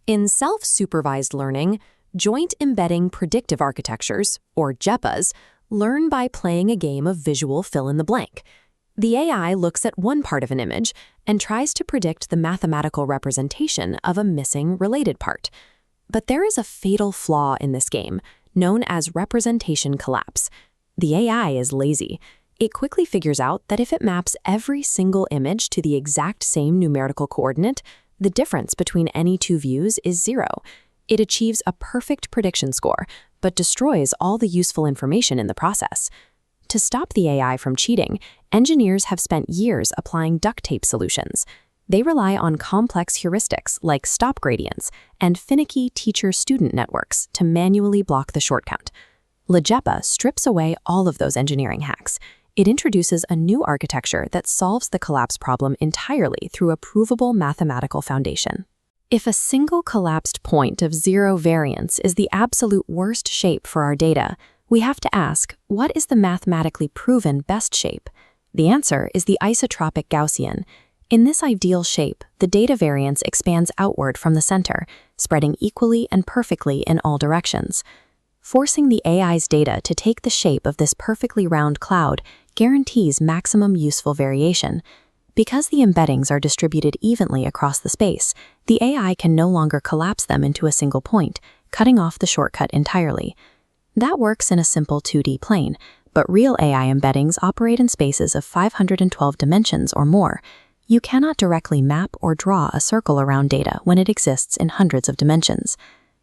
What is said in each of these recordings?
In self-supervised learning, joint embedding predictive architectures, or LeJEPAs, learn by playing a game of visual fill-in-the-blank. The AI looks at one part of an image and tries to predict the mathematical representation of a missing related part. But there is a fatal flaw in this game, known as representation collapse. The AI is lazy. It quickly figures out that if it maps every single image to the exact same numerical coordinate, the difference between any two views is 0. It achieves a perfect prediction score, but destroys all the useful information in the process. To stop the AI from cheating, engineers have spent years applying duct tape solutions. They rely on complex heuristics like stop gradients and finicky teacher-student networks to manually block the short count. LeJEPA strips away all of those engineering hacks. It introduces a new architecture that solves the collapse problem entirely through a provable mathematical foundation. If a single collapsed point of 0 variance is the absolute worst shape for our data, we have to ask, what is the mathematically proven best shape? The answer is the isotropic Gaussian. In this ideal shape, the data variance expands outward from the center, spreading equally and perfectly in all directions. Forcing the AI's data to take the shape of this perfectly round cloud guarantees maximum useful variation. Because the embeddings are distributed evenly across the space, the AI can no longer collapse them into a single point, cutting off the shortcut entirely. That works in a simple 2D plane, but real AI embeddings operate in spaces of 512 dimensions or more. You cannot directly map or draw a circle around data when it exists in hundreds of dimensions.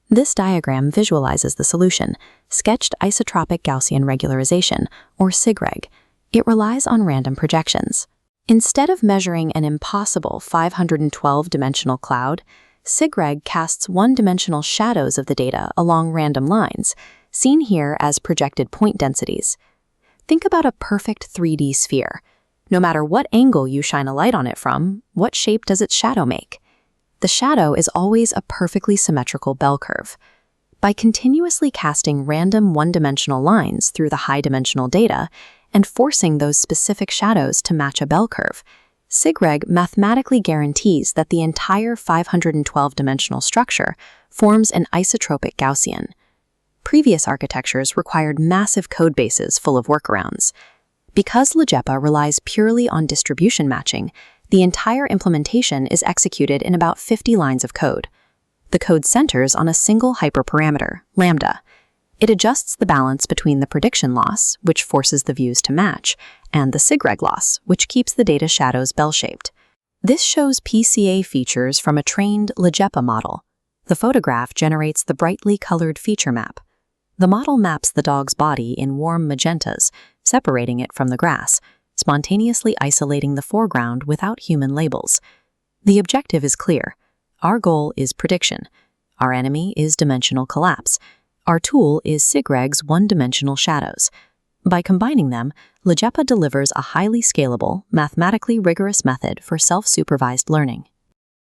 This diagram visualizes the solution, sketched isotropic Gaussian regularization, or SIGREG. It relies on random projections. Instead of measuring an impossible 512-dimensional cloud, SIGREG casts one-dimensional shadows of the data along random lines, seen here as projected point densities. Think about a perfect 3D sphere. No matter what angle you shine a light on it from, what shape does its shadow make? The shadow is always a perfectly symmetrical bell curve. By continuously casting random one-dimensional lines through the high-dimensional data and forcing those specific shadows to match a bell curve, SIGREG mathematically guarantees that the entire 512-dimensional structure forms an isotropic Gaussian. Previous architectures required massive code bases full of workarounds. Because LeJEPA relies purely on distribution matching, the entire implementation is executed in about 50 lines of code. The code centers on a single hyperparameter, lambda. It adjusts the balance between the prediction loss, which forces the views to match, and the SIGREG loss, which keeps the data shadows bell-shaped. This shows PCA features from a trained LeJEPA model. The photograph generates the brightly colored feature map. The model maps the dog's body in warm magentas, separating it from the grass, spontaneously isolating the foreground without human labels. The objective is clear. Our goal is prediction. Our enemy is dimensional collapse. Our tool is SIGREG's one-dimensional shadows. By combining them, LeJEPA delivers a highly scalable, mathematically rigorous method for self-supervised learning.